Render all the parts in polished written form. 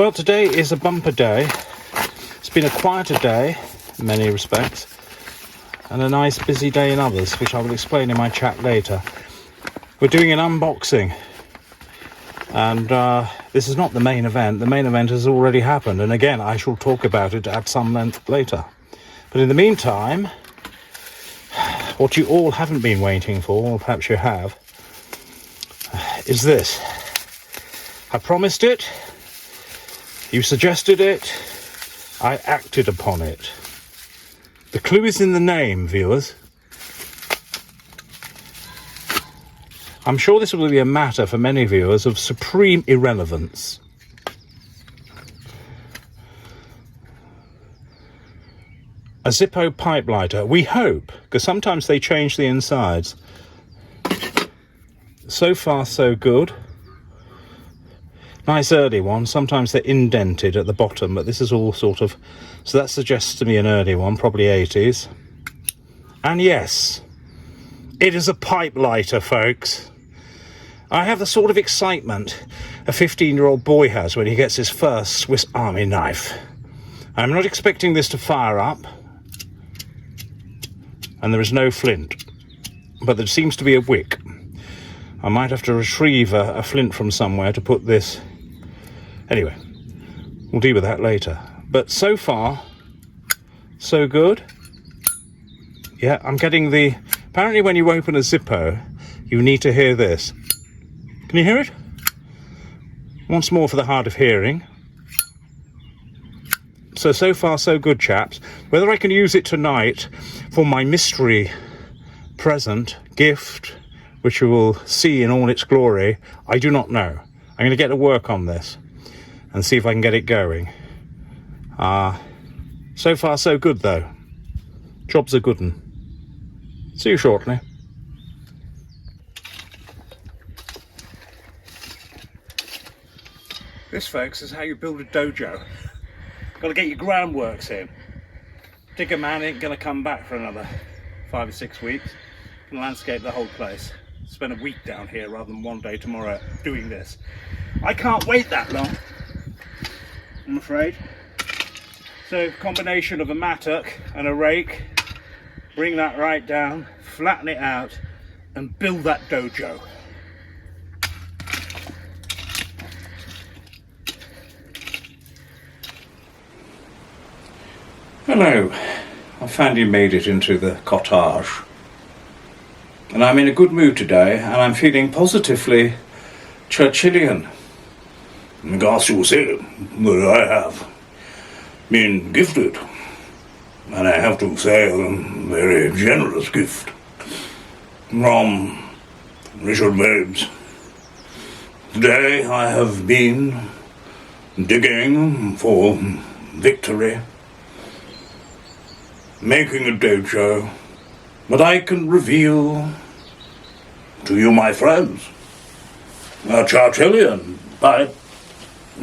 Well, today is a bumper day. It's been a quieter day in many respects, and a nice busy day in others, which I will explain in my chat later. We're doing an unboxing, and this is not the main event. The main event has already happened, and again, I shall talk about it at some length later. But in the meantime, what you all haven't been waiting for, or perhaps you have, is this. I promised it, you suggested it, I acted upon it. The clue is in the name, viewers. I'm sure this will be a matter for many viewers of supreme irrelevance. A Zippo pipe lighter, we hope, because sometimes they change the insides. So far, so good. Nice early one. Sometimes they're indented at the bottom, but this is all sort of... So that suggests to me an early one, probably 80s. And yes, it is a pipe lighter, folks. I have the sort of excitement a 15-year-old boy has when he gets his first Swiss Army knife. I'm not expecting this to fire up, and there is no flint, but there seems to be a wick. I might have to retrieve a flint from somewhere to put this. Anyway, we'll deal with that later. But so far, so good. Yeah, I'm getting the... Apparently when you open a Zippo, you need to hear this. Can you hear it? Once more for the hard of hearing. So far, so good, chaps. Whether I can use it tonight for my mystery present, gift, which you will see in all its glory, I do not know. I'm going to get to work on this and see if I can get it going. So far, so good, though. Job's a good one. See you shortly. This, folks, is how you build a dojo. Got to get your groundworks in. Digger man ain't going to come back for another 5 or 6 weeks. Can landscape the whole place. Spend a week down here rather than one day tomorrow doing this. I can't wait that long, I'm afraid. So, combination of a mattock and a rake, bring that right down, flatten it out, and build that dojo. Hello, I finally made it into the cottage. And I'm in a good mood today, and I'm feeling positively Churchillian. Because you say that I have been gifted, and I have to say a very generous gift from Richard Babes. Today I have been digging for victory, making a dojo, but I can reveal to you, my friends, a Churchillian pipe.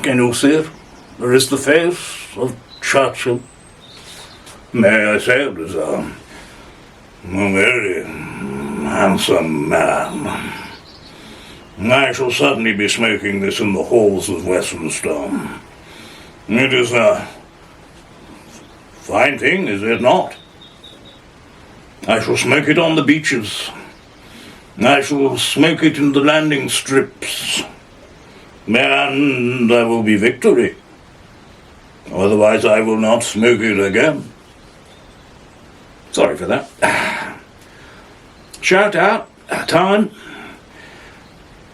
Can you see it? There is the face of Churchill. May I say it is a very handsome man. I shall certainly be smoking this in the halls of Westminster. It is a fine thing, is it not? I shall smoke it on the beaches. I shall smoke it in the landing strips. And there will be victory. Otherwise I will not smoke it again. Sorry for that. Shout out time.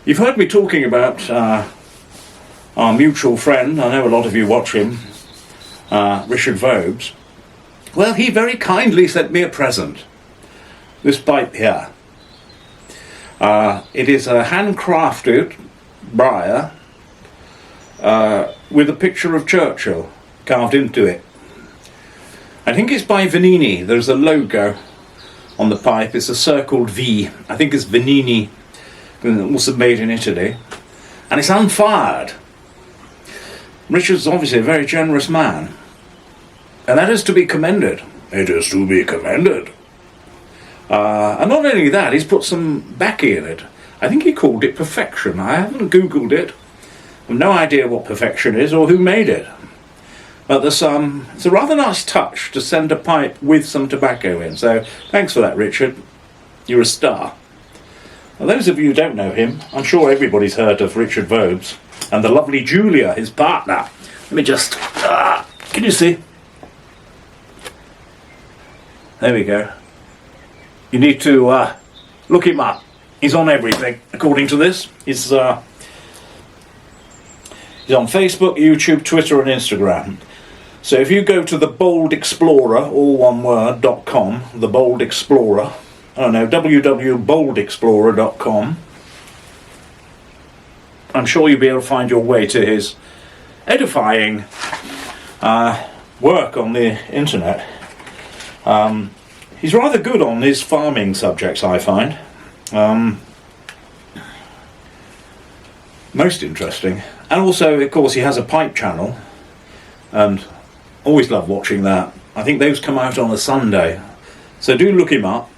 You've heard me talking about our mutual friend. I know a lot of you watch him, Richard Vobes. Well, he very kindly sent me a present. This pipe here. It is a handcrafted briar with a picture of Churchill carved into it. I think it's by Vanini. There's a logo on the pipe. It's a circled V. I think it's Vanini, also made in Italy. And it's unfired. Richard's obviously a very generous man. And that is to be commended. It is to be commended. And not only that, he's put some baccy in it. I think he called it perfection. I haven't Googled it, I've no idea what perfection is or who made it. But it's a rather nice touch to send a pipe with some tobacco in. So thanks for that, Richard. You're a star. Now, those of you who don't know him, I'm sure everybody's heard of Richard Vobes and the lovely Julia, his partner. Let me just... can you see? There we go. You need to look him up. He's on everything, according to this. He's on Facebook, YouTube, Twitter and Instagram. So if you go to the Bold Explorer, all one word, .com, the Bold Explorer, www.boldexplorer.com, I'm sure you'll be able to find your way to his edifying work on the internet. He's rather good on his farming subjects, I find. Most interesting. And also, of course, he has a pipe channel, and always love watching that. I think those come out on a Sunday. So do look him up.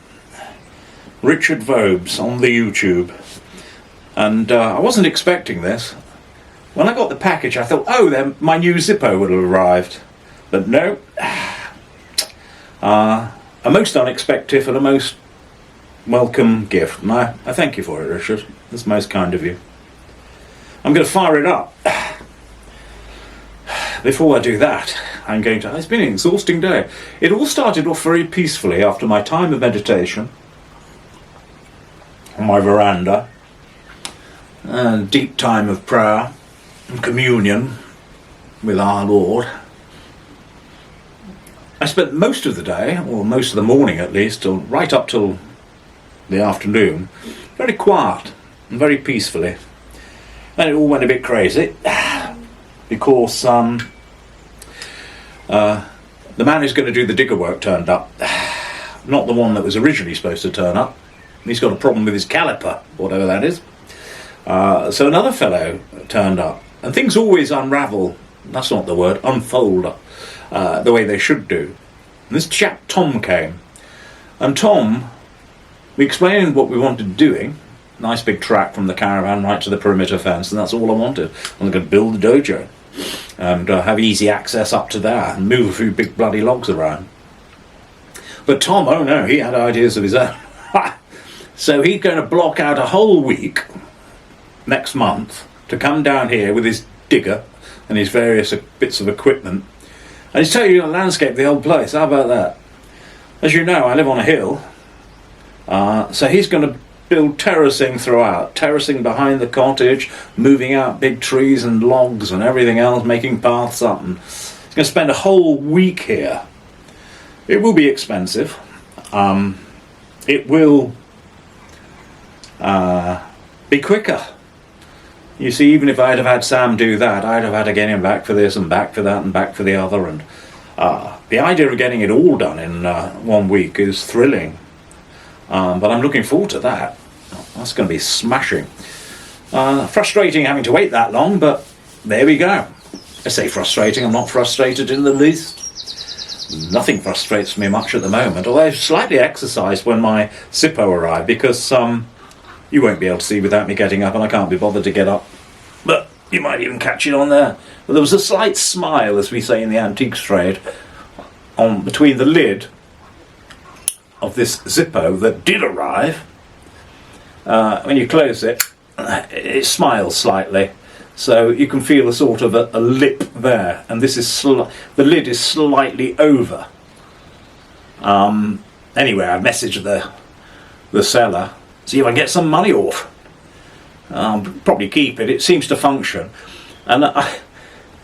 Richard Vobes on the YouTube. And I wasn't expecting this. When I got the package, I thought, oh, then my new Zippo would have arrived. But no. A most unexpected and a most welcome gift. And I thank you for it, Richard. That's most kind of you. I'm going to fire it up. Before I do that, it's been an exhausting day. It all started off very peacefully after my time of meditation on my veranda, and deep time of prayer and communion with our Lord. I spent most of the day, or most of the morning at least, or right up till the afternoon, very quiet and very peacefully. Then it all went a bit crazy because the man who's going to do the digger work turned up. Not the one that was originally supposed to turn up. He's got a problem with his caliper, whatever that is. So another fellow turned up. And things always unravel, that's not the word, unfold the way they should do. And this chap Tom came. And Tom, we explained what we wanted doing. Nice big track from the caravan right to the perimeter fence, and that's all I wanted. I'm going to build the dojo and have easy access up to there and move a few big bloody logs around. But Tom, oh no, he had ideas of his own. So he's going to block out a whole week next month to come down here with his digger and his various bits of equipment, and he's totally going to landscape the whole place. How about that? As you know, I live on a hill, so he's going to build terracing throughout, terracing behind the cottage, moving out big trees and logs and everything else, making paths up, and he's going to spend a whole week here. It will be expensive. It will be quicker. You see, even if I'd have had Sam do that, I'd have had to get him back for this and back for that and back for the other, and the idea of getting it all done in 1 week is thrilling. But I'm looking forward to that. That's going to be smashing. Frustrating having to wait that long, but there we go. I say frustrating, I'm not frustrated in the least. Nothing frustrates me much at the moment, although I've slightly exercised when my Zippo arrived, because you won't be able to see without me getting up, and I can't be bothered to get up. But you might even catch it on there. But there was a slight smile, as we say in the antiques trade, between the lid of this Zippo that did arrive. When you close it, it smiles slightly, so you can feel a sort of a lip there, and this is the lid is slightly over. Anyway, I messaged the seller, see if I can get some money off. I'll probably keep it. It seems to function, and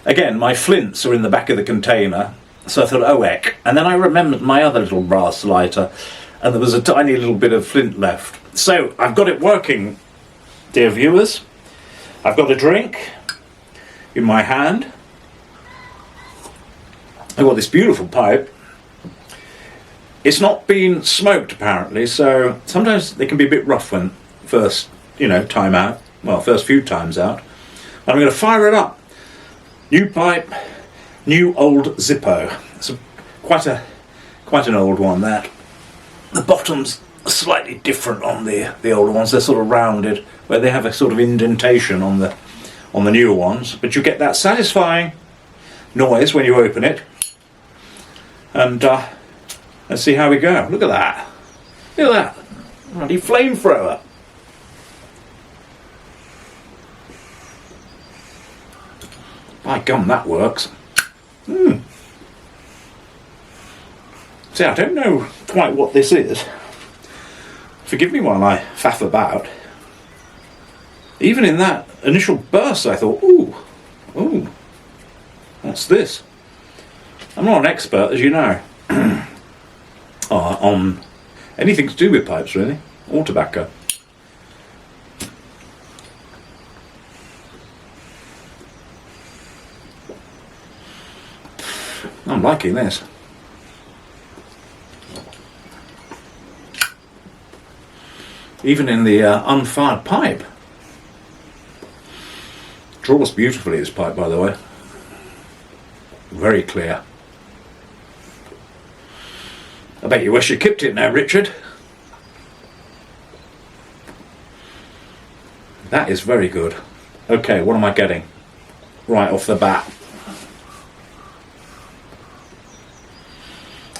again, my flints are in the back of the container. So I thought, oh heck. And then I remembered my other little brass lighter, and there was a tiny little bit of flint left. So I've got it working, dear viewers. I've got a drink in my hand. I've got this beautiful pipe. It's not been smoked apparently, so sometimes they can be a bit rough when first, time out. Well, first few times out. And I'm going to fire it up. New pipe. New old Zippo. It's quite an old one, that. The bottom's slightly different on the older ones. They're sort of rounded, where they have a sort of indentation on on the newer ones, but you get that satisfying noise when you open it. And let's see how we go. Look at that. Look at that. Bloody flamethrower. By gum, that works. See, I don't know quite what this is. Forgive me while I faff about. Even in that initial burst, I thought, ooh, what's this? I'm not an expert, as you know, on anything to do with pipes, really, or tobacco. I'm liking this. Even in the unfired pipe. Draws beautifully, this pipe, by the way. Very clear. I bet you wish you kept it now, Richard. That is very good. Okay, what am I getting? Right off the bat.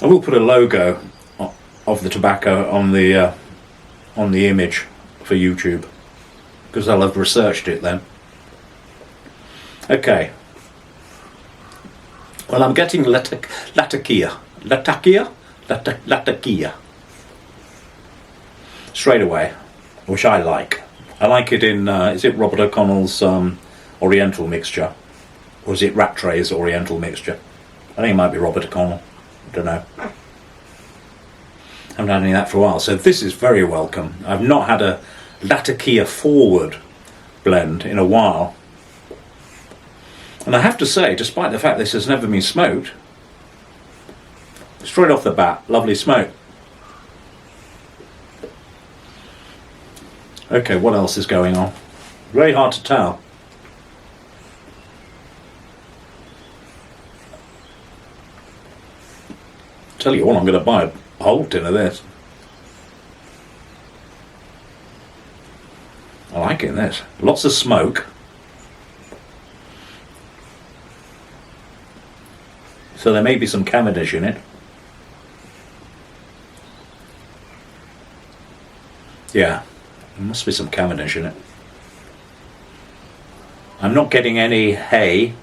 I will put a logo of the tobacco on the image for YouTube, because I'll have researched it then. Okay. Well, I'm getting Latakia. Straight away, which I like. I like it in, is it Robert O'Connell's Oriental mixture? Or is it Rattray's Oriental mixture? I think it might be Robert O'Connell. I don't know. I haven't had any of that for a while, so this is very welcome. I've not had a Latakia forward blend in a while. And I have to say, despite the fact this has never been smoked, straight off the bat, lovely smoke. Okay, what else is going on? Very hard to tell. Tell you what, I'm going to buy a whole tin of this. I like it in this. Lots of smoke. So there may be some Cavendish in it. Yeah, there must be some Cavendish in it. I'm not getting any hay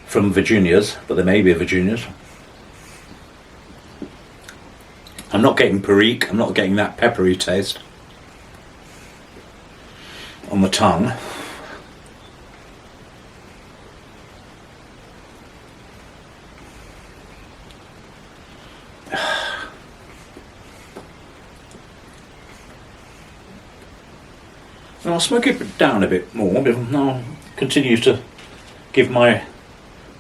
from Virginia's, but there may be a Virginia's. I'm not getting Perique, I'm not getting that peppery taste on the tongue. I'll smoke it down a bit more, but I'll continue to give my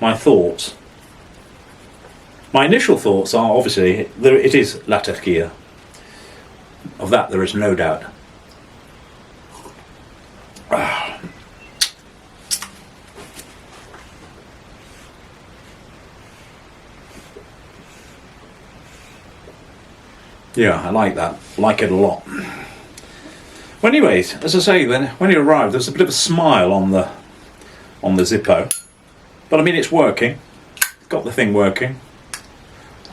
thoughts. My initial thoughts are, obviously, it is Latakia. Of that there is no doubt. Yeah, I like that. Like it a lot. Well, anyways, as I say, then when it arrived, there was a bit of a smile on the Zippo, but I mean, it's working. Got the thing working.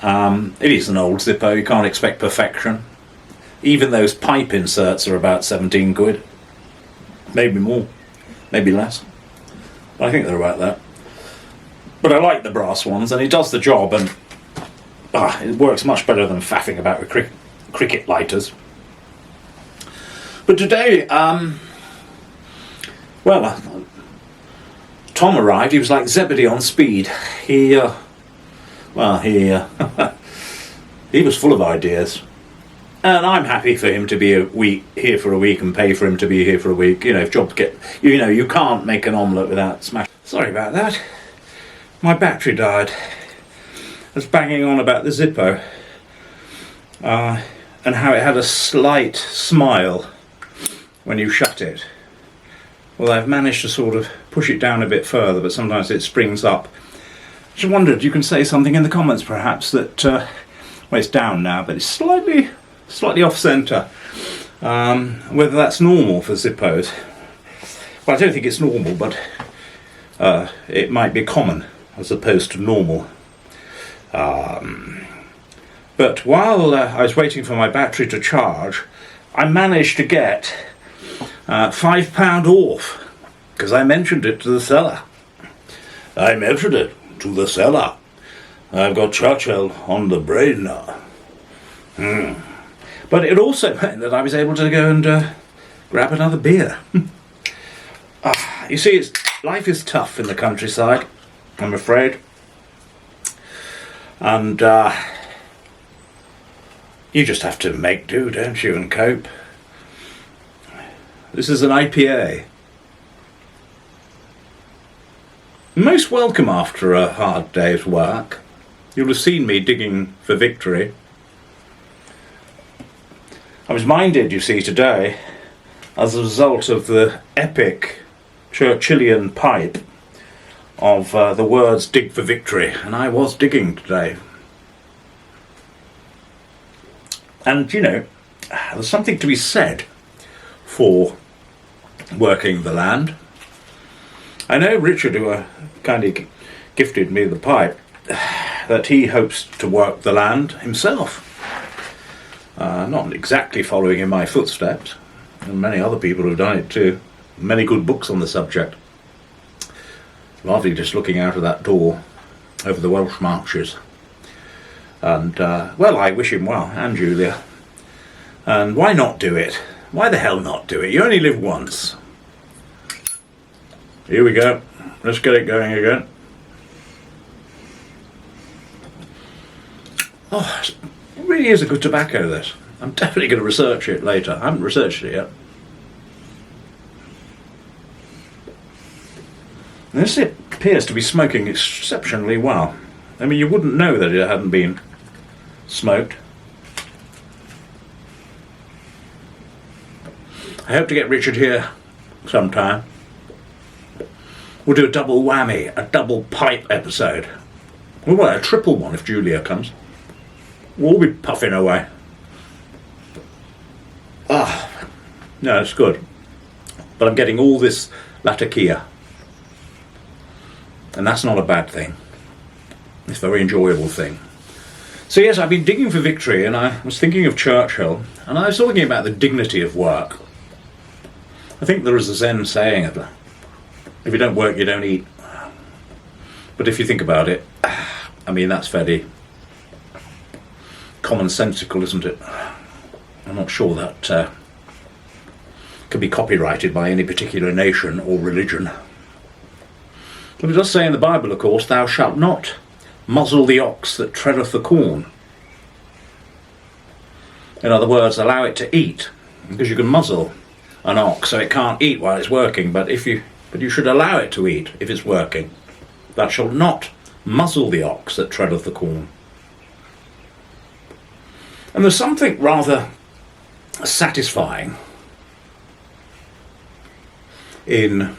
It is an old Zippo. You can't expect perfection. Even those pipe inserts are about 17 quid, maybe more, maybe less. But I think they're about that. But I like the brass ones, and it does the job, and it works much better than faffing about with cricket lighters. But today, Tom arrived. He was like Zebedee on speed. He was full of ideas, and I'm happy for him to be here for a week and pay for him to be here for a week. You know, if jobs get, you can't make an omelette without smash. Sorry about that. My battery died. I was banging on about the Zippo, and how it had a slight smile when you shut it. Well, I've managed to sort of push it down a bit further, but sometimes it springs up. I just wondered, you can say something in the comments perhaps that, well, it's down now, but it's slightly off centre. Whether that's normal for Zippos. Well, I don't think it's normal, but it might be common as opposed to normal. But while I was waiting for my battery to charge, I managed to get £5 off, because I mentioned it to the seller. I mentioned it to the seller. I've got Churchill on the brain now. But it also meant that I was able to go and grab another beer. You see, life is tough in the countryside, I'm afraid. And you just have to make do, don't you, and cope. This is an IPA. Most welcome after a hard day's work. You'll have seen me digging for victory. I was minded, you see, today, as a result of the epic Churchillian pipe of the words "dig for victory," and I was digging today. And, you know, there's something to be said for working the land. I know Richard, who kindly gifted me the pipe, that he hopes to work the land himself. Not exactly following in my footsteps, and many other people have done it too. Many good books on the subject. Lovely just looking out of that door over the Welsh marches. And, well, I wish him well, and Julia. And why not do it? Why the hell not do it? You only live once. Here we go. Let's get it going again. Oh, it really is a good tobacco, this. I'm definitely going to research it later. I haven't researched it yet. This appears to be smoking exceptionally well. I mean, you wouldn't know that it hadn't been smoked. I hope to get Richard here sometime. We'll do a double whammy, a double pipe episode. Well, a triple one if Julia comes. We'll all be puffing away. No, it's good. But I'm getting all this latakia. And that's not a bad thing. It's a very enjoyable thing. So yes, I've been digging for victory, and I was thinking of Churchill, and I was talking about the dignity of work. I think there is a Zen saying, if you don't work, you don't eat. But if you think about it, I mean, that's fairly commonsensical, isn't it? I'm not sure that can be copyrighted by any particular nation or religion. But it does say in the Bible, of course, thou shalt not muzzle the ox that treadeth the corn. In other words, allow it to eat, because you can muzzle an ox so it can't eat while it's working, but you should allow it to eat if it's working. Thou shalt not muzzle the ox that treadeth the corn. And there's something rather satisfying in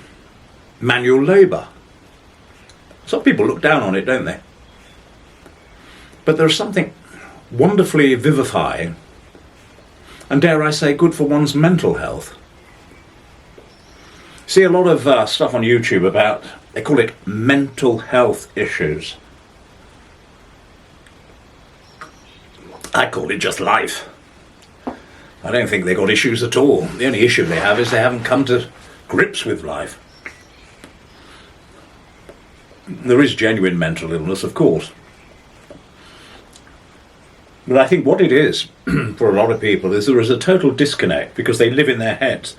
manual labour. Some people look down on it, don't they? But there's something wonderfully vivifying, and dare I say, good for one's mental health. See a lot of stuff on YouTube about, they call it mental health issues. I call it just life. I don't think they've got issues at all. The only issue they have is they haven't come to grips with life. There is genuine mental illness, of course. But I think what it is, for a lot of people, is there is a total disconnect, because they live in their heads,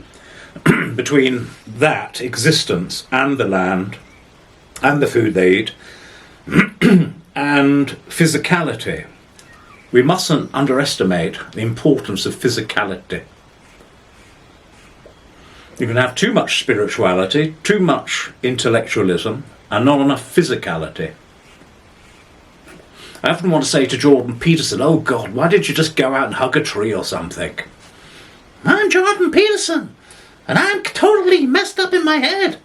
between that existence and the land, and the food they eat, and physicality. We mustn't underestimate the importance of physicality. You can have too much spirituality, too much intellectualism, and not enough physicality. I often want to say to Jordan Peterson, oh God, why did you just go out and hug a tree or something? I'm Jordan Peterson, and I'm totally messed up in my head.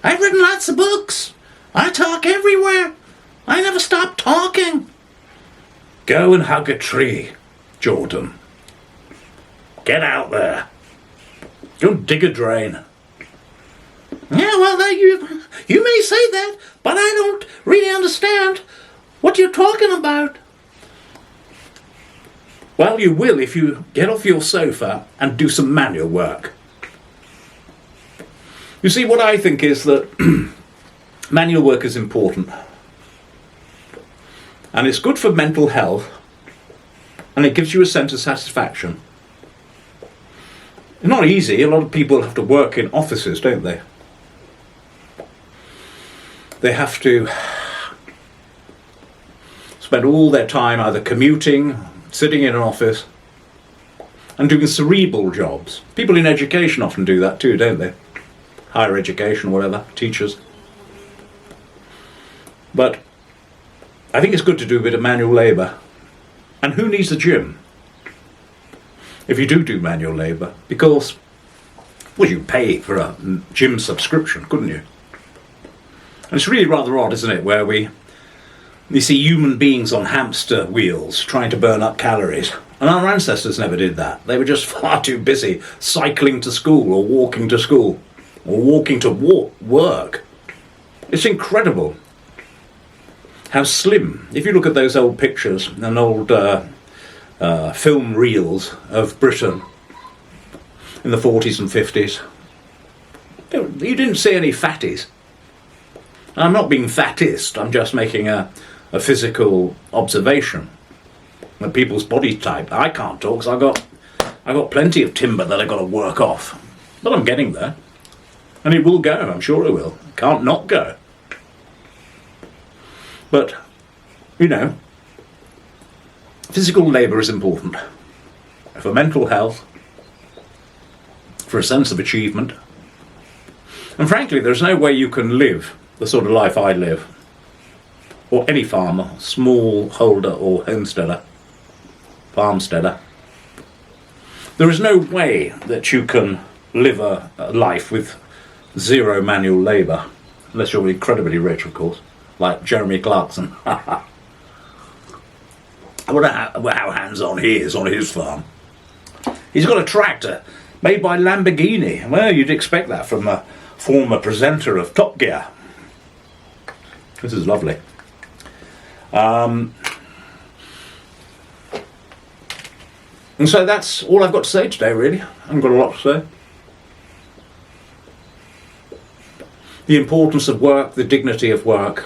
I've written lots of books. I talk everywhere. I never stop talking. Go and hug a tree, Jordan. Get out there. Go and dig a drain. Yeah, well, you may say that, but I don't really understand what you're talking about. Well, you will if you get off your sofa and do some manual work. You see, what I think is that manual work is important. And it's good for mental health. And it gives you a sense of satisfaction. It's not easy. A lot of people have to work in offices, don't they? They have to spend all their time either commuting, sitting in an office, and doing cerebral jobs. People in education often do that too, don't they? Higher education, whatever, teachers. But I think it's good to do a bit of manual labour. And who needs a gym if you do manual labour? Because, well, you pay for a gym subscription, couldn't you? And it's really rather odd, isn't it, where we see human beings on hamster wheels trying to burn up calories. And our ancestors never did that. They were just far too busy cycling to school or walking to school or walking to work. It's incredible how slim. If you look at those old pictures and old film reels of Britain in the 40s and 50s, you didn't see any fatties. And I'm not being fattist, I'm just making a physical observation of people's body type. I can't talk because I've got plenty of timber that I've got to work off. But I'm getting there. And it will go, I'm sure it will. It can't not go. But, you know, physical labour is important for mental health, for a sense of achievement. And frankly, there's no way you can live the sort of life I live, or any farmer, smallholder or homesteader, farmsteader. There is no way that you can live a life with zero manual labour, unless you're incredibly rich, of course. Like Jeremy Clarkson. I wonder how hands-on he is on his farm. He's got a tractor made by Lamborghini. Well, you'd expect that from a former presenter of Top Gear. This is lovely. And so that's all I've got to say today, really. I haven't got a lot to say. The importance of work, the dignity of work,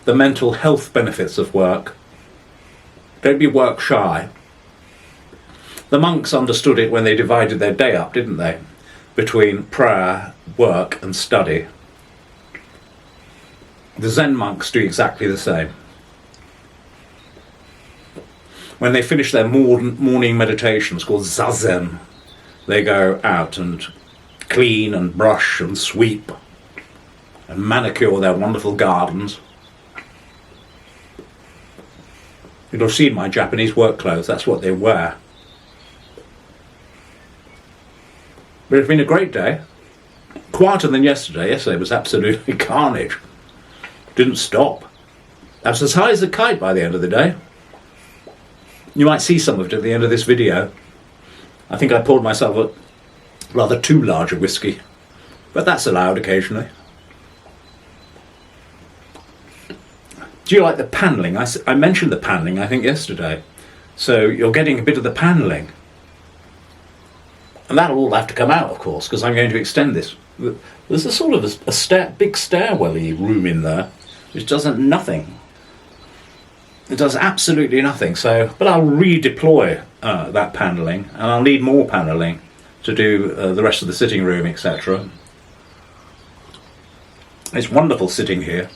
the mental health benefits of work. Don't be work shy. The monks understood it when they divided their day up, didn't they? Between prayer, work and study. The Zen monks do exactly the same. When they finish their morning meditations called zazen, they go out and clean and brush and sweep and manicure their wonderful gardens. You'll have seen my Japanese work clothes, that's what they wear. But it's been a great day. Quieter than yesterday. Yesterday was absolutely carnage. Didn't stop. I was as high as a kite by the end of the day. You might see some of it at the end of this video. I think I poured myself a rather too large a whiskey, but that's allowed occasionally. Do you like the panelling? I mentioned the panelling, I think, yesterday. So you're getting a bit of the panelling. And that'll all have to come out, of course, because I'm going to extend this. There's a sort of a big stairwell-y room in there, which does nothing. It does absolutely nothing. So, but I'll redeploy that panelling, and I'll need more panelling to do the rest of the sitting room, etc. It's wonderful sitting here.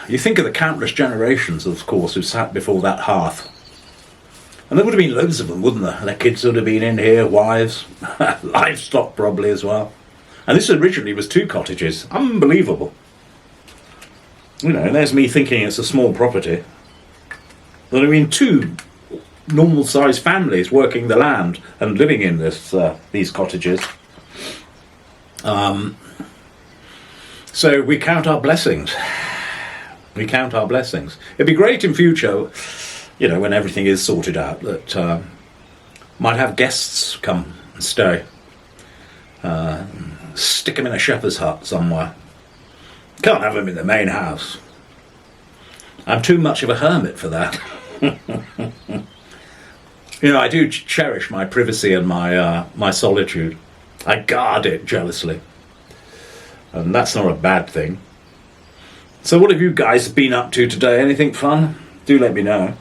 You think of the countless generations, of course, who sat before that hearth. And there would have been loads of them, wouldn't there? Their kids would have been in here, wives, livestock probably as well. And this originally was 2 cottages. Unbelievable. You know, there's me thinking it's a small property. There have been 2 normal-sized families working the land and living in these cottages. So we count our blessings. We count our blessings. It'd be great in future, you know, when everything is sorted out, that might have guests come and stay. stick them in a shepherd's hut somewhere. Can't have them in the main house. I'm too much of a hermit for that. You know, I do cherish my privacy and my solitude. I guard it jealously. And that's not a bad thing. So what have you guys been up to today? Anything fun? Do let me know.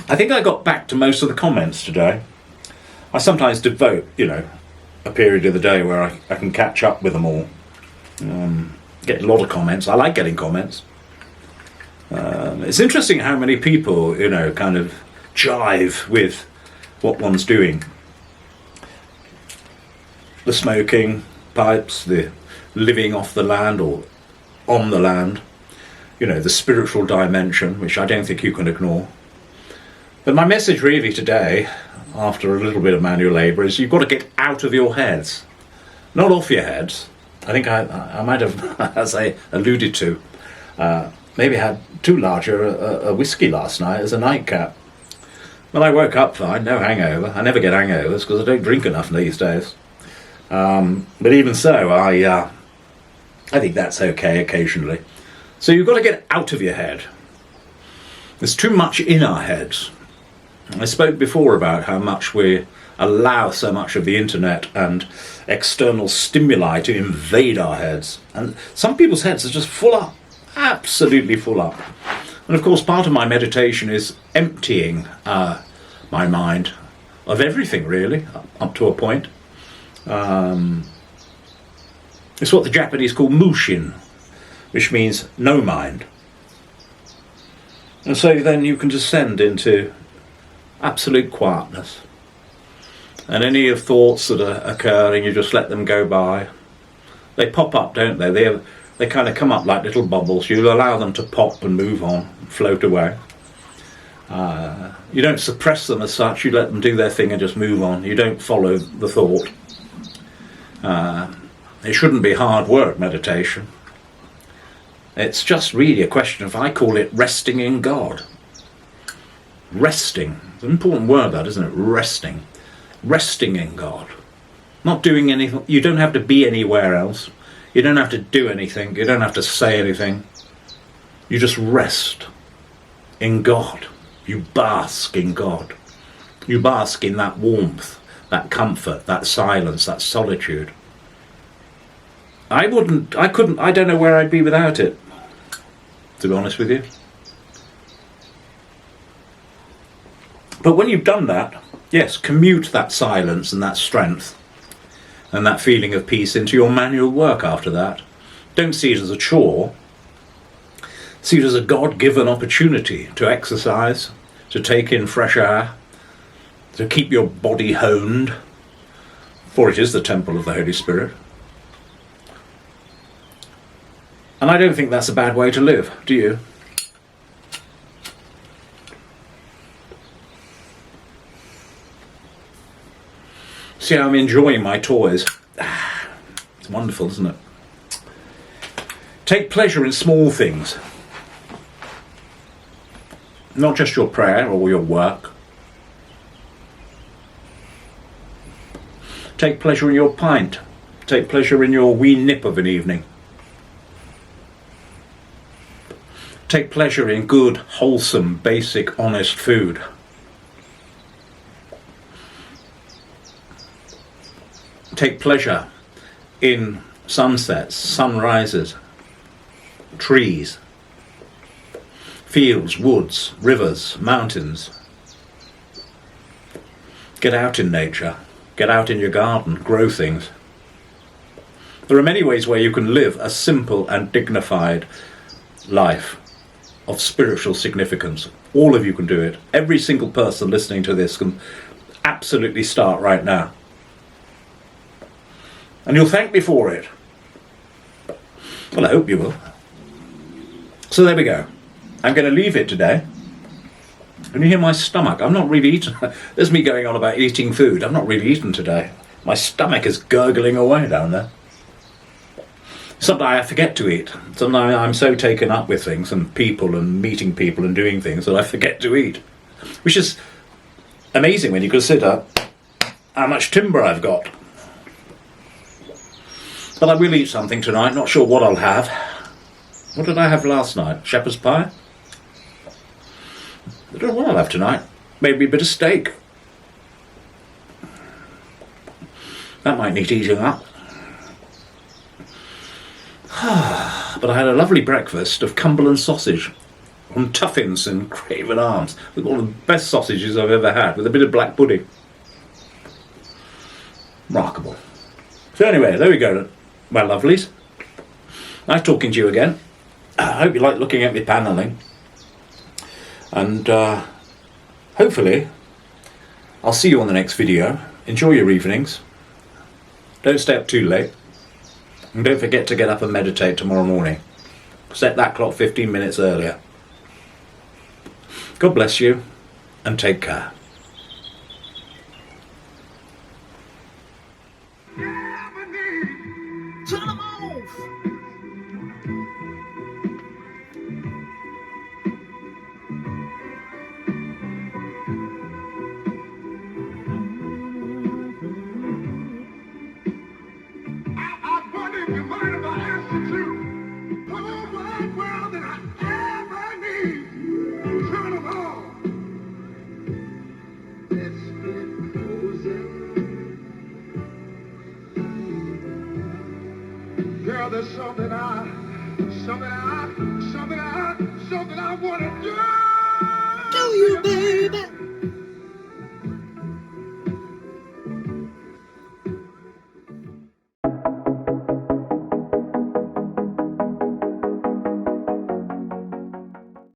I think I got back to most of the comments today. I sometimes devote, a period of the day where I can catch up with them all. Get a lot of comments. I like getting comments. It's interesting how many people, kind of jive with what one's doing. The smoking pipes, the living off the land or on the land, the spiritual dimension, which I don't think you can ignore. But my message really today, after a little bit of manual labour, is you've got to get out of your heads, not off your heads. I think I might have, as I alluded to, maybe had too large a whiskey last night as a nightcap. But I woke up fine, no hangover. I never get hangovers because I don't drink enough these days. But even so, I think that's okay occasionally. So you've got to get out of your head. There's too much in our heads. I spoke before about how much we allow so much of the internet and external stimuli to invade our heads. And some people's heads are just full up, absolutely full up. And of course, part of my meditation is emptying my mind of everything, really, up to a point. It's what the Japanese call mushin, which means no mind. And so then you can descend into absolute quietness. And any of thoughts that are occurring, you just let them go by. They pop up, don't they? They kind of come up like little bubbles. You allow them to pop and move on, float away. You don't suppress them as such. You let them do their thing and just move on. You don't follow the thought. It shouldn't be hard work, meditation. It's just really a question of, I call it resting in God. Resting. It's an important word, that, isn't it? Resting. Resting in God. Not doing anything. You don't have to be anywhere else. You don't have to do anything. You don't have to say anything. You just rest in God. You bask in God. You bask in that warmth, that comfort, that silence, that solitude. I don't know where I'd be without it, to be honest with you. But when you've done that, yes, commute that silence and that strength and that feeling of peace into your manual work after that. Don't see it as a chore. See it as a God-given opportunity to exercise, to take in fresh air, to keep your body honed, for it is the temple of the Holy Spirit. And I don't think that's a bad way to live, do you? See, I'm enjoying my toys. It's wonderful, isn't it? Take pleasure in small things. Not just your prayer or your work. Take pleasure in your pint. Take pleasure in your wee nip of an evening. Take pleasure in good, wholesome, basic, honest food. Take pleasure in sunsets, sunrises, trees, fields, woods, rivers, mountains. Get out in nature. Get out in your garden. Grow things. There are many ways where you can live a simple and dignified life of spiritual significance. All of you can do it. Every single person listening to this can absolutely start right now. And you'll thank me for it. Well, I hope you will. So there we go. I'm going to leave it today. And you hear my stomach. I'm not really eating. There's me going on about eating food. I'm not really eating today. My stomach is gurgling away down there. Sometimes I forget to eat. Sometimes I'm so taken up with things and people and meeting people and doing things that I forget to eat. Which is amazing when you consider how much timber I've got. But I will eat something tonight, not sure what I'll have. What did I have last night? Shepherd's pie? I don't know what I'll have tonight. Maybe a bit of steak. That might need eating up. But I had a lovely breakfast of Cumberland sausage from Tuffins in Craven Arms, with one of the best sausages I've ever had, with a bit of black pudding. Remarkable. So anyway, there we go, my lovelies. Nice talking to you again. I hope you like looking at me panelling. And hopefully I'll see you on the next video. Enjoy your evenings. Don't stay up too late. And don't forget to get up and meditate tomorrow morning. Set that clock 15 minutes earlier. God bless you and take care. Turn them off. I wonder if you mind if I ask you to the whole wide world that I ever need. Turn them on. Let's get closer. Girl, there's something I want to